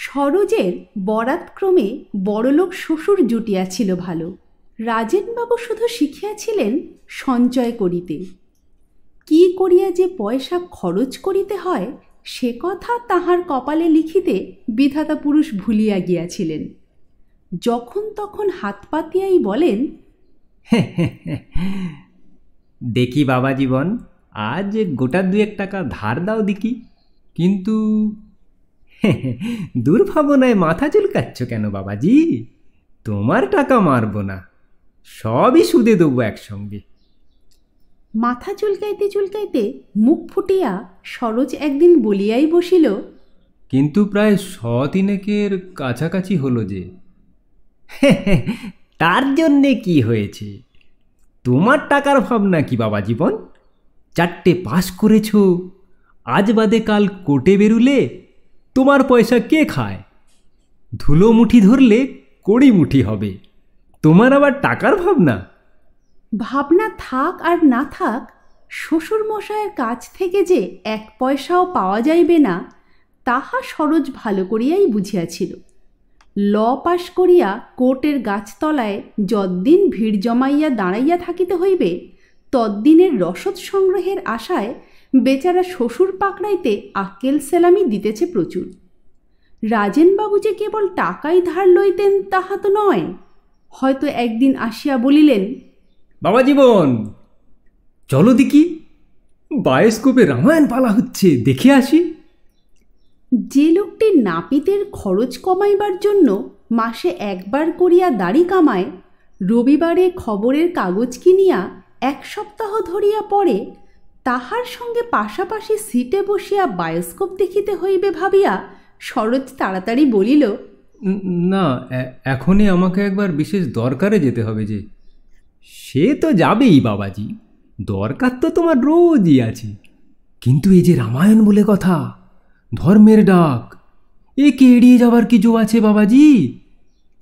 সরোজের বরাতক্রমে বড়লোক শ্বশুর জুটিয়াছিল ভালো। রাজেনবাবু শুধু শিখিয়াছিলেন সঞ্চয় করিতে, কি করিয়া যে পয়সা খরচ করিতে হয় সে কথা তাহার কপালে লিখিতে বিধাতা পুরুষ ভুলিয়া গিয়াছিলেন। যখন তখন হাত পাতিয়াই বলেন, দেখি বাবা জীবন, আজ গোটা 2-1 টাকা ধার দাও দেখি। কিন্তু দুর্ভাবনায় মাথা চুলকাচ্ছ কেন বাবাজি? তোমার টাকা মারব না, সবই সুদে দেবো একসঙ্গে। মাথা চুলকাইতে চুলকাইতে মুখ ফুটিয়া সরোজ একদিন বলিয়াই বসিল, কিন্তু প্রায় 100-3 কাছাকাছি হলো যে। তার জন্যে কি হয়েছে? তোমার টাকার ভাবনা কি বাবা জীবন? 4টে পাস করেছ, আজ বাদে কাল কোর্টে বেরুলে তোমার পয়সা কে খায়? ধুলো মুঠি ধরলে কড়ি মুঠি হবে, তোমার আবার টাকার ভাবনা? ভাবনা থাক আর না থাক, শ্বশুরমশায়ের কাছ থেকে যে 1 পয়সাও পাওয়া যাইবে না তাহা সরোজ ভালো করিয়াই বুঝিয়াছিল। ল পাশ করিয়া কোর্টের গাছতলায় যদ্দিন ভিড় জমাইয়া দাঁড়াইয়া থাকিতে হইবে তদ্দিনের রসদ সংগ্রহের আশায় বেচারা শ্বশুর পাকড়াইতে আক্কেল সেলামি দিতেছে প্রচুর। রাজেনবাবু যে কেবল টাকাই ধার লইতেন তাহা তো নয়, হয়তো একদিন আসিয়া বলিলেন, বাবা জীবন চলো দেখি, বায়োস্কোপে রামায়ণ পালা হচ্ছে, দেখে আসি। যে লোকটি নাপিতের খরচ কমাইবার জন্য মাসে 1 বার করিয়া দাড়ি কামায়, রবিবারে খবরের কাগজ কিনিয়া 1 সপ্তাহ ধরিয়া পড়ে, তাহার সঙ্গে পাশাপাশি সিটে বসিয়া বায়োস্কোপ দেখিতে হইবে ভাবিয়া সরোজ তাড়াতাড়ি বলিল, না, এখনই আমাকে একবার বিশেষ দরকারে যেতে হবে যে। সে তো যাবেই বাবাজি, দরকার তো তোমার রোজই আছে, কিন্তু এই যে রামায়ণ বলে কথা, ধর্মের ডাক, একে এড়িয়ে যাবার কিছু আছে বাবাজি?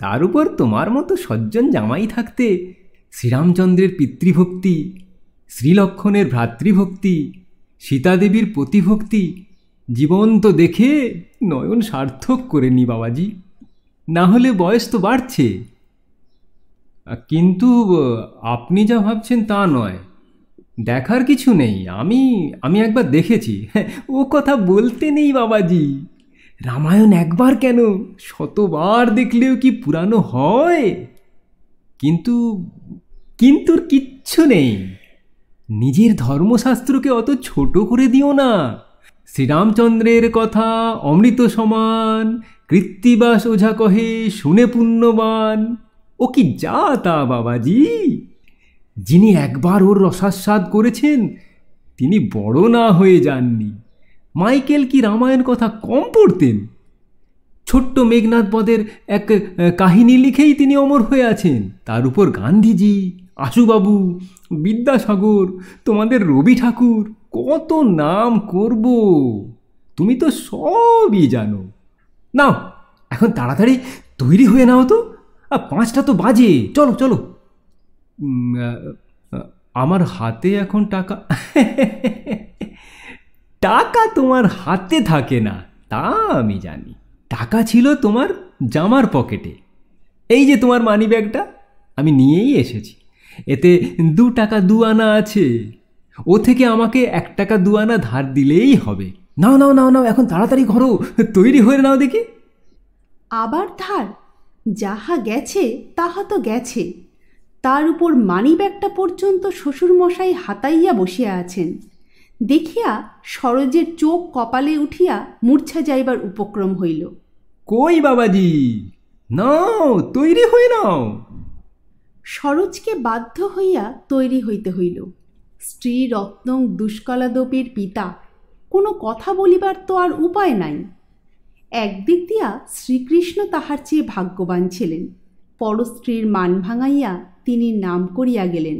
তার উপর তোমার মতো সজ্জন জামাই থাকতে শ্রীরামচন্দ্রের পিতৃভক্তি, শ্রীলক্ষণের ভ্রাতৃভক্তি, সীতাদেবীর প্রতিভক্তি জীবন্ত দেখে নয়ন সার্থক করে নি বাবাজি, না হলে বয়স তো বাড়ছে। কিন্তু আপনি যা ভাবছেন তা নয়, দেখার কিছু নেই, আমি একবার দেখেছি। ও কথা বলতে নেই বাবাজি, রামায়ণ একবার কেন 100বার দেখলেও কি পুরানো হয়? কিন্তু কিন্তুর কিচ্ছু নেই, নিজের ধর্মশাস্ত্রকে অত ছোট করে দিও না। শ্রীরামচন্দ্রের কথা অমৃত সমান, কৃত্তিবাস ওঝা কহে শুনে পুণ্যবান, ও কি যা তা বাবাজি! যিনি একবার ওর রসাস্বাদ করেছেন তিনি বড় না হয়ে যাননি। মাইকেল কি রামায়ণ কথা কম পড়তেন? ছোট্ট মেঘনাদ বধের এক কাহিনী লিখেই তিনি অমর হয়ে আছেন। তার উপর গান্ধীজি, আশুবাবু, বিদ্যাসাগর, তোমাদের রবি ঠাকুর, কত নাম করব, তুমি তো সবই জানো। নাও এখন তাড়াতাড়ি তৈরি হয়ে নাও তো, 5টা তো বাজে, চলো চলো। আমার হাতে এখন টাকা? টাকা তোমার হাতে থাকে না তা আমি জানি, টাকা ছিল তোমার জামার পকেটে। এই যে তোমার মানি ব্যাগটা আমি নিয়েই এসেছি, এতে 2 টাকা 2 আনা আছে, ও থেকে আমাকে 1 টাকা 2 আনা ধার দিলেই হবে। নাও নাও নাও নাও, এখন তাড়াতাড়ি ঘরো, তৈরি হয়ে নাও দেখি। আবার ধার? যাহা গেছে তাহা তো গেছে, তার উপর মানি ব্যাগটা পর্যন্ত শ্বশুরমশাই হাতাইয়া বসিয়া আছেন। দেখিয়া সরোজের চোখ কপালে উঠিয়া মূর্ছা যাইবার উপক্রম হইল। কই বাবাজি, নাও তৈরি হয়ে নাও। সরোজকে বাধ্য হইয়া তৈরি হইতে হইল। স্ত্রী রত্নং দুষ্কলাদপীর পিতা, কোনো কথা বলিবার তো আর উপায় নাই। একদিক দিয়া শ্রীকৃষ্ণ তাহার চেয়ে ভাগ্যবান ছিলেন, পরস্ত্রীর মান ভাঙাইয়া তিনি নাম করিয়া গেলেন,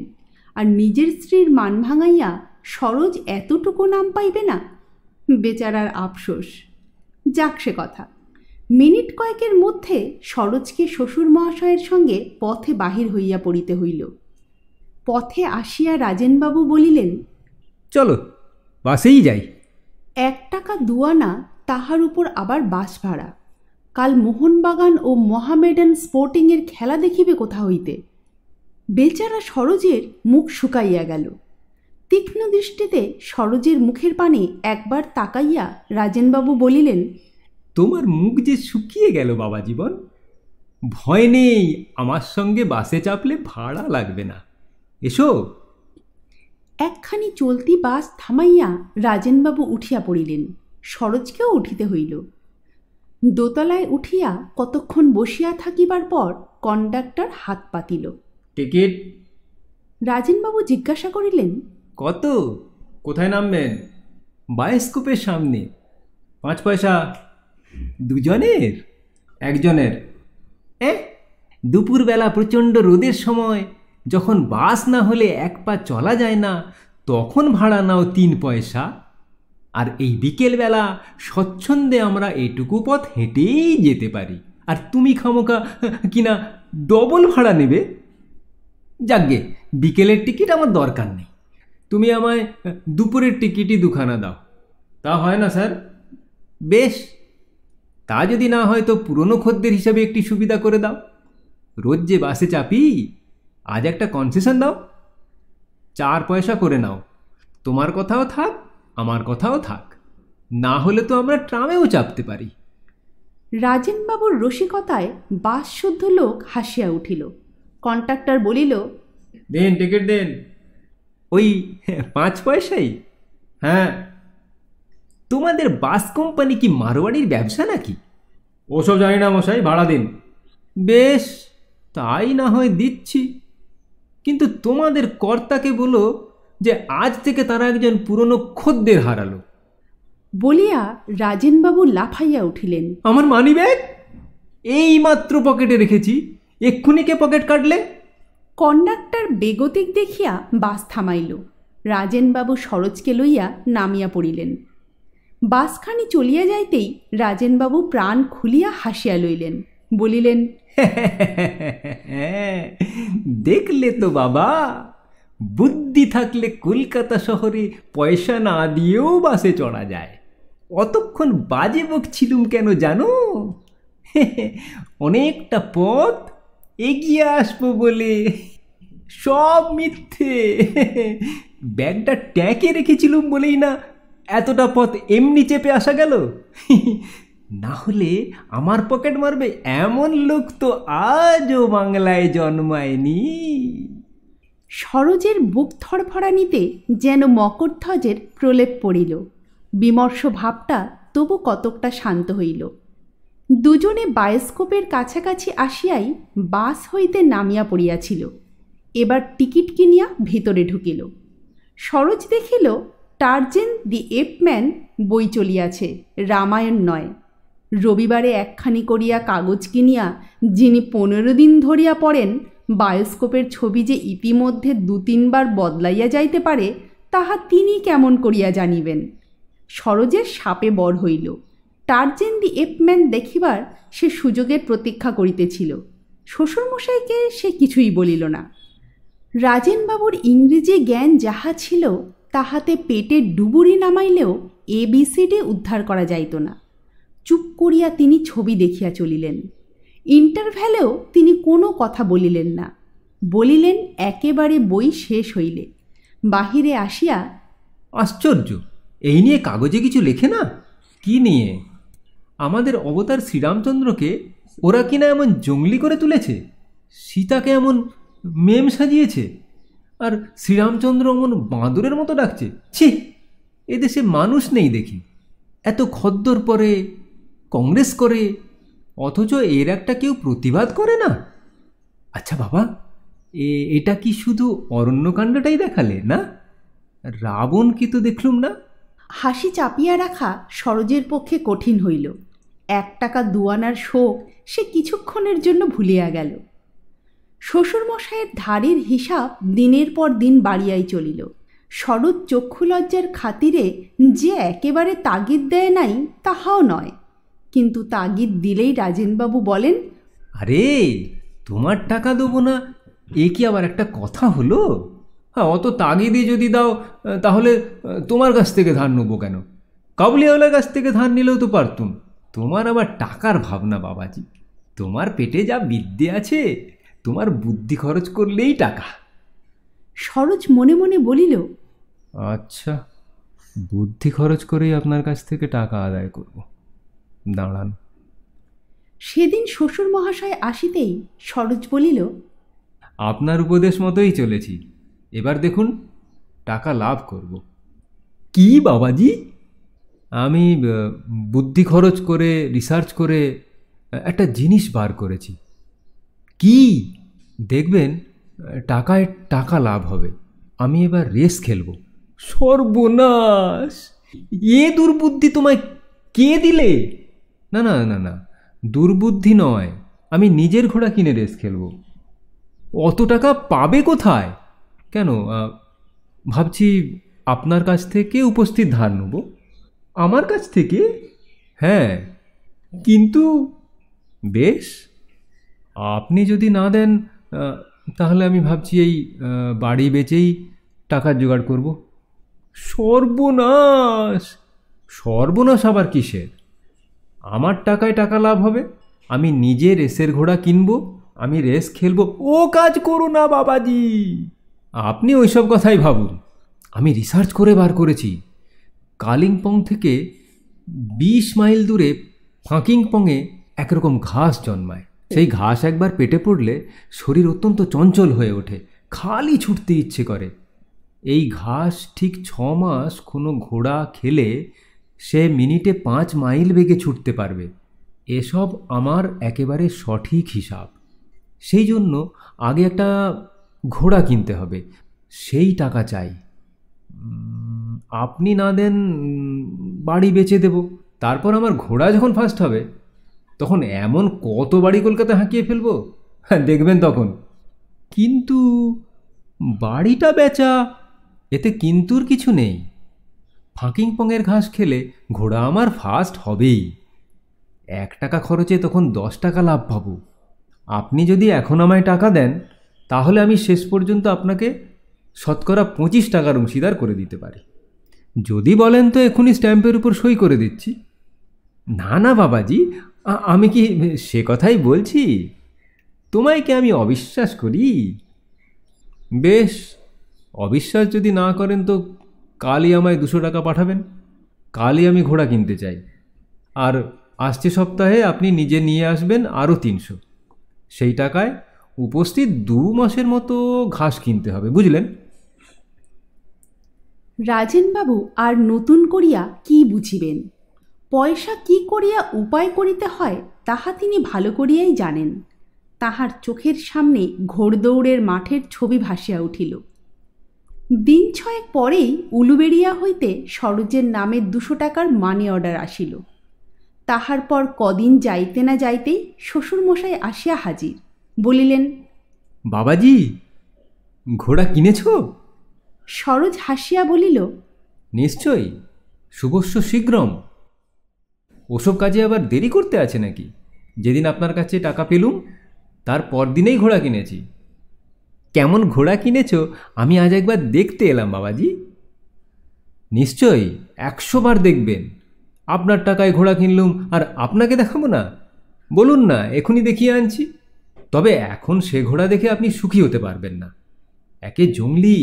আর নিজের স্ত্রীর মান ভাঙাইয়া সরোজ এতটুকু নাম পাইবে না? বেচারার আফসোস। যাক সে কথা। মিনিট কয়েকের মধ্যে সরোজকে শ্বশুর মহাশয়ের সঙ্গে পথে বাহির হইয়া পড়িতে হইল। পথে আসিয়া রাজেনবাবু বলিলেন, চলো বাসেই যাই। 1 টাকা 2 আনা, তাহার উপর আবার বাস ভাড়া। কাল মোহনবাগান ও মহামেডান স্পোর্টিংয়ের খেলা দেখিবে কোথা হইতে। বেচারা সরোজের মুখ শুকাইয়া গেল। তীক্ষ্ণ দৃষ্টিতে সরোজের মুখের পানে একবার তাকাইয়া রাজেনবাবু বলিলেন, তোমার মুখ যে শুকিয়ে গেল বাবা জীবন। ভয় নেই, আমার সঙ্গে বাসে চাপলে ভাড়া লাগবে না, এসো। একখানি চলতি বাস থামাইয়া রাজেনবাবু উঠিয়া পড়িলেন। সরোজকেও উঠিতে হইল। দোতলায় উঠিয়া কতক্ষণ বসিয়া থাকিবার পর কন্ডাক্টর হাত পাতিল। টিকিট? রাজেনবাবু জিজ্ঞাসা করিলেন, কত? কোথায় নামবেন? বায়োস্কোপের সামনে। 5 পয়সা। দুজনের? একজনের। দুপুরবেলা প্রচণ্ড রোদের সময়, যখন বাস না হলে এক পা চলা যায় না, তখন ভাড়া নাও 3 পয়সা। আর এই বিকেলবেলা স্বচ্ছন্দে আমরা এটুকু পথ হেঁটেই যেতে পারি, আর তুমি খামোকা কিনা ডবল ভাড়া নেবে। যাকগে, বিকেলের টিকিট আমার দরকার নেই, তুমি আমায় দুপুরের টিকিটই 2খানা দাও। তা হয় না স্যার? বেশ, তা যদি না হয় তো পুরনো খদ্দের হিসাবে একটি সুবিধা করে দাও। রোজ যে বাসে চাপি, আজ একটা কনসেশন দাও। 4 পয়সা করে নাও। তোমার কথাও থাক, আমার কথাও থাক। না হলে তো আমরা ট্রামেও চাপতে পারি। রাজেনবাবুর রসিকতায় বাস শুদ্ধ লোক হাসিয়া উঠিল। কন্ডাক্টর বলিল, দেন টিকিট দেন। ওই 5 পয়সাই? হ্যাঁ। তোমাদের বাস কোম্পানি কি মারোয়াড়ির ব্যবসা নাকি? ওসব জানি না মশাই, ভাড়া দিন। বেশ, তাই না হয় দিচ্ছি, কিন্তু তোমাদের কর্তাকে বলো যে আজ থেকে তারা একজন পুরনো খদ্দের হারালো। বলিয়া রাজেনবাবু লাফাইয়া উঠিলেন। আমার মানিব্যাগ এই মাত্র পকেটে রেখেছি, এক্ষুনি কে পকেট কাটলে? কন্ডাক্টর বেগতিক দেখিয়া বাস থামাইল। রাজেনবাবু সরোজকে লইয়া নামিয়া পড়িলেন। বাসখানি চলিয়া যাইতেই রাজেনবাবু প্রাণ খুলিয়া হাসিয়া লইলেন। বলিলেন, দেখলে তো বাবা, বুদ্ধি থাকলে কলকাতা শহরে পয়সা না দিয়েও বাসে চড়া যায়। অতক্ষণ বাজে বকছিলুম কেন জানো? অনেকটা পথ এগিয়ে আসবো বলে। সব মিথ্যে। ব্যাগটা ট্যাঁকে রেখেছিলুম বলেই না এতটা পথ এমনি চেপে আসা গেল। না হলে আমার পকেট মারবে এমন লোক তো আজও বাংলায় জন্মায়নি। সরোজের বুক থরফরানিতে যেন মকরধ্বজের প্রলেপ পড়িল। বিমর্ষ ভাবটা তবু কতকটা শান্ত হইল। দুজনে বায়োস্কোপের কাছাকাছি আসিয়াই বাস হইতে নামিয়া পড়িয়াছিল। এবার টিকিট কিনিয়া ভিতরে ঢুকিল। সরোজ দেখিল টার্জেন দি এপম্যান বই চলিয়াছে, রামায়ণ নয়। রবিবারে একখানি করিয়া কাগজ কিনিয়া যিনি 15 দিন ধরিয়া পড়েন, বায়োস্কোপের ছবি যে ইতিমধ্যে 2-3 বার বদলাইয়া যাইতে পারে, তাহা তিনি কেমন করিয়া জানিবেন। সরোজের সাপে বড় হইল। টার্জেন দি এপম্যান দেখিবার সে সুযোগের প্রতীক্ষা করিতেছিল। শ্বশুরমশাইকে সে কিছুই বলিল না। রাজেনবাবুর ইংরেজি জ্ঞান যাহা ছিল, তাহাতে পেটে ডুবুরি নামাইলেও ABCD উদ্ধার করা যাইত না। চুপ করিয়া তিনি ছবি দেখিয়া চলিলেন। ইন্টারভ্যালেও তিনি কোনো কথা বলিলেন না। বলিলেন একেবারে বই শেষ হইলে। বাহিরে আসিয়া, আশ্চর্য, এই নিয়ে কাগজে কিছু লেখে না? কি নিয়ে? আমাদের অবতার শ্রীরামচন্দ্রকে ওরা কিনা এমন জঙ্গলি করে তুলেছে, সীতাকে এমন মেম সাজিয়েছে, আর শ্রীরামচন্দ্র এমন বাঁদরের মতো ডাকছে। ছি, এদেশে মানুষ নেই দেখি। এত খদ্দর পরে, কংগ্রেস করে, অথচ এর একটা কেউ প্রতিবাদ করে না। আচ্ছা বাবা, এটা কি শুধু অরণ্যকাণ্ডটাই দেখালে না? রাবণ কি তো দেখলুম না? হাসি চাপিয়া রাখা সরোজের পক্ষে কঠিন হইল। 1 টাকা 2 আনার শোক সে কিছুক্ষণের জন্য ভুলিয়া গেল। শ্বশুরমশাইয়ের ধারের হিসাব দিনের পর দিন বাড়িয়াই চলিল। সরোজ চক্ষুলজ্জার খাতিরে যে একেবারে তাগিদ দেয় নাই তাহাও নয়, কিন্তু তাগিদ দিলেই রাজেনবাবু বলেন, আরে তোমার টাকা দেবো না, এ কি আবার একটা কথা হলো? হ্যাঁ, অত তাগিদে যদি দাও তাহলে তোমার কাছ থেকে ধার নেবো কেন? কাবুলিওয়ালার কাছ থেকে ধার নিলেও তো পারতুম। তোমার আবার টাকার ভাবনা বাবাজি। তোমার পেটে যা বিদ্যে আছে, তোমার বুদ্ধি খরচ করলেই টাকা। সরোজ মনে মনে বলিল, আচ্ছা, বুদ্ধি খরচ করেই আপনার কাছ থেকে টাকা আদায় করব। দাঁড়ান। সেদিন শ্বশুর মহাশয় আসিতেই সরোজ বলিল, আপনার উপদেশ মতোই চলেছি, এবার দেখুন টাকা লাভ করব। কি বাবাজি? আমি বুদ্ধি খরচ করে রিসার্চ করে একটা জিনিস বার করেছি। কি? দেখবেন টাকায় টাকা লাভ হবে। আমি এবার রেস খেলব। সর্বনাশ! এ দুর্বুদ্ধি তোমায় কে দিলে? না না না না, দুর্বুদ্ধি নয়, আমি নিজের ঘোড়া কিনে রেস খেলব। অত টাকা পাবে কোথায়? কেন, ভাবছি আপনার কাছ থেকে উপস্থিত ধার নেব। আমার কাছ থেকে? হ্যাঁ, কিন্তু বেশ, আপনি যদি না দেন তাহলে আমি ভাবছি এই বাড়ি বেচেই টাকার জোগাড় করব। সর্বনাশ! সর্বনাশ আবার কিসের? আমার টাকায় টাকা লাভ হবে, আমি নিজে রেসের ঘোড়া কিনব, আমি রেস খেলব। ও কাজ করো না বাবাজি, আপনি ওইসব কথাই ভাবুন। আমি রিসার্চ করে বার করেছি, কালিম্পং থেকে 20 মাইল দূরে ফাঁকিংপংয়ে একরকম ঘাস জন্মায়। সেই ঘাস একবার পেটে পড়লে শরীর অত্যন্ত চঞ্চল হয়ে ওঠে, খালি ছুটতে ইচ্ছে করে। এই ঘাস ঠিক 6 মাস কোনো ঘোড়া খেলে সে মিনিটে 5 মাইল বেগে ছুটতে পারবে। এসব আমার একেবারে সঠিক হিসাব। সেই জন্য আগে একটা ঘোড়া কিনতে হবে, সেই টাকা চাই। আপনি না দেন বাড়ি বেচে দেব, তারপর আমার ঘোড়া যখন ফার্স্ট হবে তখন এমন কত বাড়ি কলকাতা হাঁকিয়ে ফেলবো, হ্যাঁ দেখবেন তখন। কিন্তু বাড়িটা বেচা, এতে কিন্তুর কিছু নেই। ফাঁকিংপংয়ের ঘাস খেলে ঘোড়া আমার ফার্স্ট হবেই। 1 টাকা খরচে তখন 10 টাকা লাভ পাবো। আপনি যদি এখন আমায় টাকা দেন তাহলে আমি শেষ পর্যন্ত আপনাকে শতকরা 25 টাকার অংশীদার করে দিতে পারি। যদি বলেন তো এখনই স্ট্যাম্পের উপর সই করে দিচ্ছি। না না বাবাজি, আমি কি সে কথাই বলছি? তোমায় কি আমি অবিশ্বাস করি? বেশ, অবিশ্বাস যদি না করেন তো কালই আমায় 200 টাকা পাঠাবেন। কালই আমি ঘোড়া কিনতে চাই। আর আসছে সপ্তাহে আপনি নিজে নিয়ে আসবেন আরও 300। সেই টাকায় উপস্থিত 2 মাসের মতো ঘাস কিনতে হবে, বুঝলেন? রাজেনবাবু আর নতুন করিয়া কি বুঝিবেন? পয়সা কি করিয়া উপায় করিতে হয় তাহা তিনি ভালো করিয়াই জানেন। তাহার চোখের সামনে ঘোড়দৌড়ের মাঠের ছবি ভাসিয়া উঠিল। দিন 6 পরেই উলুবেড়িয়া হইতে সরোজের নামে 200 টাকার মানি অর্ডার আসিল। তাহার পর কদিন যাইতে না যাইতেই শ্বশুরমশাই আসিয়া হাজির, বলিলেন, বাবাজি, ঘোড়া কিনেছ? সরোজ হাসিয়া বলিল, নিশ্চয়ই, শুভস্য শীঘ্রম। ওসব কাজে আবার দেরি করতে আছে নাকি? যেদিন আপনার কাছে টাকা পেলুম তার পরদিনেই ঘোড়া কিনেছি। কেমন ঘোড়া কিনেছ আমি আজ একবার দেখতে এলাম বাবাজি। নিশ্চয়ই 100 বার দেখবেন। আপনার টাকায় ঘোড়া কিনলুম আর আপনাকে দেখাবো না? বলুন না, এখনই দেখিয়ে আনছি। তবে এখন সে ঘোড়া দেখে আপনি সুখী হতে পারবেন না। একে জংলি,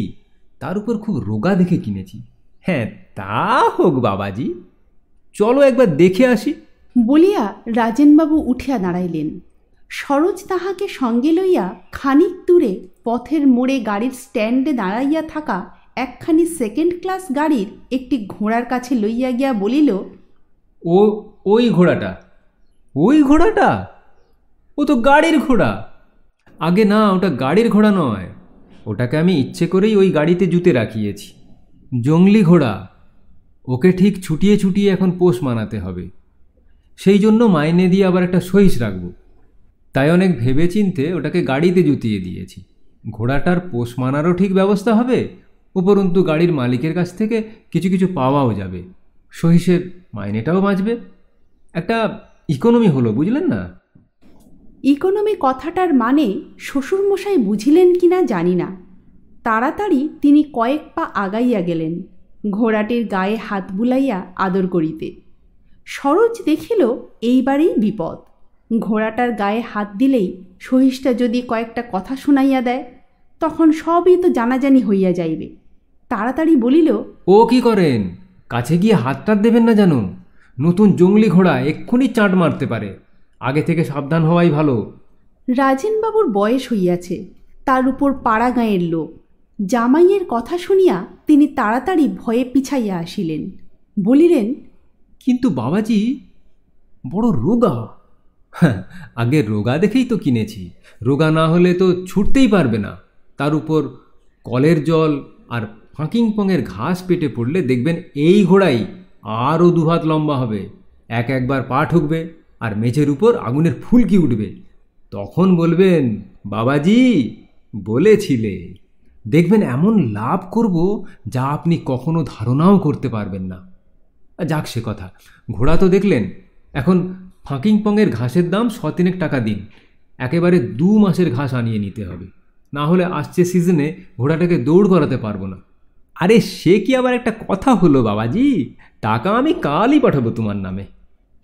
তার উপর খুব রোগা দেখে কিনেছি। হ্যাঁ, তা হোক বাবাজি, চলো একবার দেখে আসি। বলিয়া রাজেনবাবু উঠিয়া দাঁড়াইলেন। সরোজ তাহাকে সঙ্গে লইয়া খানিক দূরে পথের মোড়ে গাড়ির স্ট্যান্ডে দাঁড়াইয়া থাকা একখানি 2nd ক্লাস গাড়ির একটি ঘোড়ার কাছে লইয়া গিয়া বলিল, ওই ঘোড়াটা? ওই ঘোড়াটা? ও তো গাড়ির ঘোড়া। আগে না, ওটা গাড়ির ঘোড়া নয়, ওটাকে আমি ইচ্ছে করেই ওই গাড়িতে জুতে রাখিয়েছি। জংলি ঘোড়া, ওকে ঠিক ছুটিয়ে ছুটিয়ে এখন পোষ মানাতে হবে। সেই জন্য মাইনে দিয়ে আবার একটা সহিস রাখব। তাই অনেক ভেবে চিনতে ওটাকে গাড়িতে জুতিয়ে দিয়েছি। ঘোড়াটার পোষ মানারও ঠিক ব্যবস্থা হবে, উপরন্তু গাড়ির মালিকের কাছ থেকে কিছু কিছু পাওয়াও যাবে, সহিসের মাইনেটাও বাঁচবে। একটা ইকোনমি হলো, বুঝলেন না? ইকোনমি কথাটার মানে শ্বশুরমশাই বুঝিলেন কিনা জানি না। তাড়াতাড়ি তিনি কয়েক পা আগাইয়া গেলেন, ঘোড়াটির গায়ে হাত বুলাইয়া আদর করিতে। সরোজ দেখিল এইবারেই বিপদ। ঘোড়াটার গায়ে হাত দিলেই সহিষ্টা যদি কয়েকটা কথা শুনাইয়া দেয়, তখন সবই তো জানাজানি হইয়া যাইবে। তাড়াতাড়ি বলিল, ও কি করেন? কাছে গিয়ে হাতটা দেবেন না যেন। নতুন জঙ্গলি ঘোড়া এক্ষুনি চাট মারতে পারে, আগে থেকে সাবধান হওয়াই ভালো। রাজেনবাবুর বয়স হইয়াছে, তার উপর পাড়া গাঁয়ের লোক। জামাইয়ের কথা শুনিয়া তিনি তাড়াতাড়ি ভয়ে পিছাইয়া আসিলেন। বলিলেন, কিন্তু বাবাজি বড় রোগা। হ্যাঁ, আগে রোগা দেখেই তো কিনেছি। রোগা না হলে তো ছুটতেই পারবে না। তার উপর কলের জল আর ফাঁকিং পঙের ঘাস পেটে পড়লে দেখবেন এই ঘোড়াই আরও দুহাত লম্বা হবে। একবার পা ঠুকবে আর মেঝের উপর আগুনের ফুলকি উঠবে। তখন বলবেন, বাবাজি বলেছিলে। দেখবেন এমন লাভ করব যা আপনি কখনো ধারণাও করতে পারবেন না। যাক সে কথা, ঘোড়া তো দেখলেন। এখন ফাঁকিং পঙের ঘাসের দাম 7-3 টাকা দিন। একেবারে 2 মাসের ঘাস আনিয়ে নিতে হবে, না হলে আসছে সিজনে ঘোড়াটাকে দৌড় করাতে পারবো না। আরে সে কি আবার একটা কথা হলো বাবাজি? টাকা আমি কালই পাঠাবো তোমার নামে।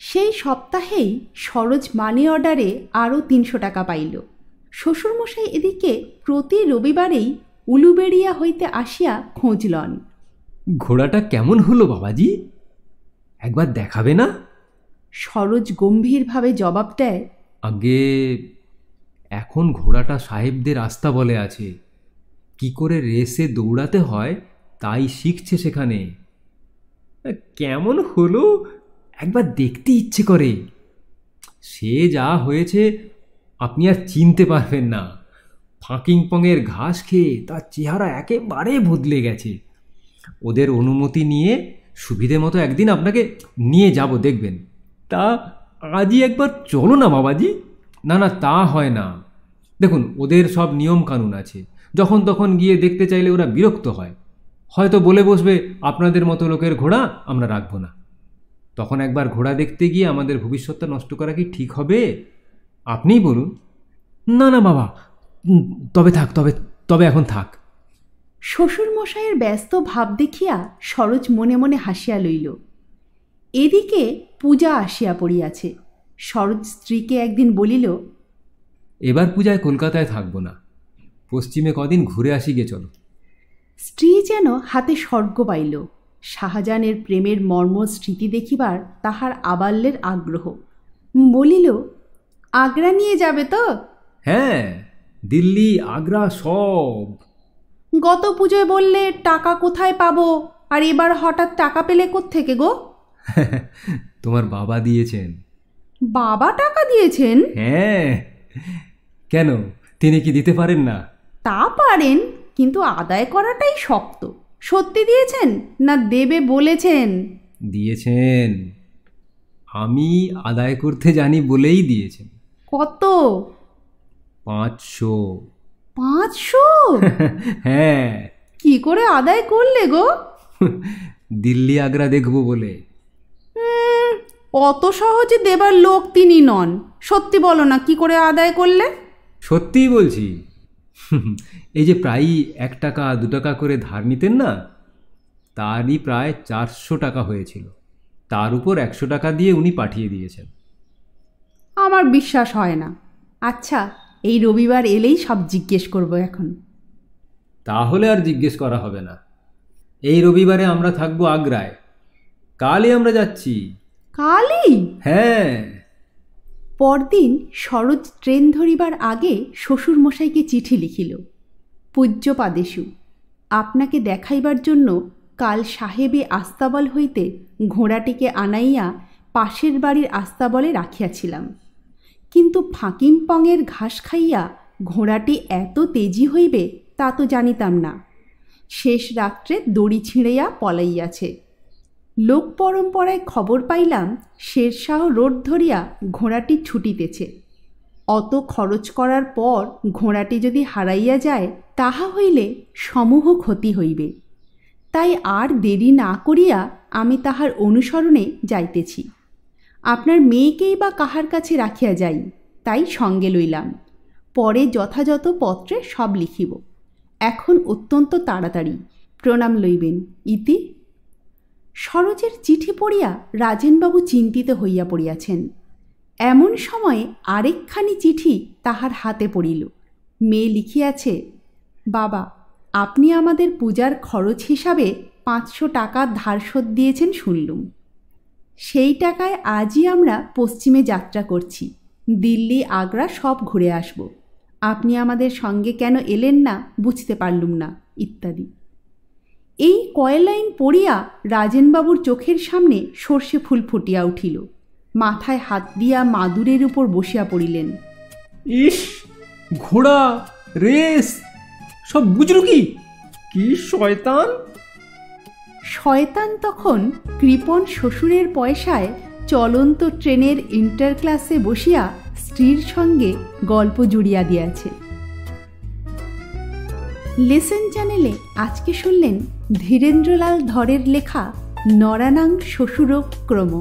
সেই সপ্তাহেই সরোজ মানি অর্ডারে আরও 300 টাকা পাইল। শ্বশুরমশাই এদিকে প্রতি রবিবারেই উলুবেড়িয়া হইতে আসিয়া খোঁজ লন। ঘোড়াটা কেমন হলো বাবাজি? একবার দেখাবে না? সরোজ গম্ভীরভাবে জবাব দেয়, আগে এখন ঘোড়াটা সাহেবদের আস্তাবলে আছে। কি করে রেসে দৌড়াতে হয় তাই শিখছে সেখানে। কেমন হলো একবার দেখতে ইচ্ছে করে। সে যা হয়েছে আপনি আর চিনতে পারবেন না। ফাঁকিং পঙের ঘাস খেয়ে তার চেহারা একেবারে বদলে গেছে। ওদের অনুমতি নিয়ে সুবিধে মতো একদিন আপনাকে নিয়ে যাব, দেখবেন। তা আজই একবার চলো না বাবাজি। না না, তা হয় না। দেখুন, ওদের সব নিয়ম কানুন আছে। যখন তখন গিয়ে দেখতে চাইলে ওরা বিরক্ত হয়। হয়তো বলে বসবে, আপনাদের মতো লোকের ঘোড়া আমরা রাখবো না। তখন একবার ঘোড়া দেখতে গিয়ে আমাদের ভবিষ্যৎটা নষ্ট করা কি ঠিক হবে? আপনিই বলুন। না না বাবা, তবে থাক, তবে এখন থাক। শ্বশুরমশাইয়ের ব্যস্ত ভাব দেখিয়া সরোজ মনে মনে হাসিয়া লইল। এদিকে পূজা আসিয়া পড়িয়াছে। সরোজ স্ত্রীকে একদিন বলিল, এবার পূজায় কলকাতায় থাকবো না, পশ্চিমে কদিন ঘুরে আসি গে চলো। স্ত্রী যেন হাতে স্বর্গ পাইল। শাহজাহানের প্রেমের মর্ম স্মৃতি দেখিবার তাহার আবাল্যের আগ্রহ। বলিল, আগ্রা নিয়ে যাবে তো? হ্যাঁ, দিল্লি আগ্রা সব। গত পুজোয় বললে টাকা কোথায় পাবো, আর এবার হঠাৎ টাকা পেলে কোত্থেকে গো? তোমার বাবা দিয়েছেন। বাবা টাকা দিয়েছেন? হ্যাঁ, কেন তিনি কি দিতে পারেন না? তা পারেন, কিন্তু আদায় করাটাই শক্ত। সত্যি দিয়েছেন না দেবে বলেছেন? দিয়েছেন। আমি আদায় করতে জানি বলেই দিয়েছেন। কত? 500। 500? হ্যাঁ। কি করে আদায় করলে গো? দিল্লি আগ্রা দেখবো বলে। অত সহজে দেবার লোক তিনি নন। সত্যি বলো না, কি করে আদায় করলে? সত্যিই বলছি। এই যে প্রায়ই 1 টাকা 2 টাকা করে ধার নিতেন না, তারই প্রায় 400 টাকা হয়েছিল। তার উপর 100 টাকা দিয়ে উনি পাঠিয়ে দিয়েছেন। আমার বিশ্বাস হয় না। আচ্ছা, এই রবিবার এলেই সব জিজ্ঞেস করব এখন। তাহলে আর জিজ্ঞেস করা হবে না। এই রবিবারে আমরা থাকবো আগ্রায়। কালই আমরা যাচ্ছি। কালই? হ্যাঁ। পরদিন সরোজ ট্রেন ধরিবার আগে শ্বশুরমশাইকে চিঠি লিখিল। পূজ্যপাদেশু, আপনাকে দেখাইবার জন্য কাল সাহেবে আস্তাবল হইতে ঘোড়াটিকে আনাইয়া পাশের বাড়ির আস্তাবলে রাখিয়াছিলাম, কিন্তু ফাঁকিম পঙের ঘাস খাইয়া ঘোড়াটি এত তেজি হইবে তা তো জানিতাম না। শেষ রাত্রে দড়ি ছিঁড়িয়া পলাইয়াছে। লোক পরম্পরায় খবর পাইলাম শেরশাহ রোড ধরিয়া ঘোড়াটি ছুটিতেছে। অত খরচ করার পর ঘোড়াটি যদি হারাইয়া যায় তাহা হইলে সমূহ ক্ষতি হইবে। তাই আর দেরি না করিয়া আমি তাহার অনুসরণে যাইতেছি। আপনার মেয়েকেই বা কাহার কাছে রাখিয়া যাই, তাই সঙ্গে লইলাম। পরে যথাযথ পত্রে সব লিখিব। এখন অত্যন্ত তাড়াতাড়ি। প্রণাম লইবেন। ইতি। সরোজের চিঠি পড়িয়া রাজেনবাবু চিন্তিত হইয়া পড়িয়াছেন। এমন সময়ে আরেকখানি চিঠি তাহার হাতে পড়িল। মেয়ে লিখিয়াছে, বাবা, আপনি আমাদের পূজার খরচ হিসাবে 500 টাকা ধার শোধ দিয়েছেন শুনলুম। সেই টাকায় আজই আমরা পশ্চিমে যাত্রা করছি। দিল্লি, আগ্রা সব ঘুরে আসব। আপনি আমাদের সঙ্গে কেন এলেন না বুঝতে পারলুম না, ইত্যাদি। এই কয় লাইন পড়িয়া রাজেনবাবুর চোখের সামনে সর্ষে ফুল ফুটিয়া উঠিল। মাথায় হাত দিয়া মাদুরের উপর বসিয়া পড়িলেন। ইস, ঘোড়া, রেস, সব বুঝলু কি শয়তান! শয়তান তখন কৃপণ শ্বশুরের পয়সায় চলন্ত ট্রেনের ইন্টার ক্লাসে বসিয়া স্ত্রীর সঙ্গে গল্প জুড়িয়া দিয়াছে। লেসন চ্যানেলে আজকে শুনলেন ধীরেন্দ্রলাল ধরের লেখা নরানাং শ্বশুরক্রম।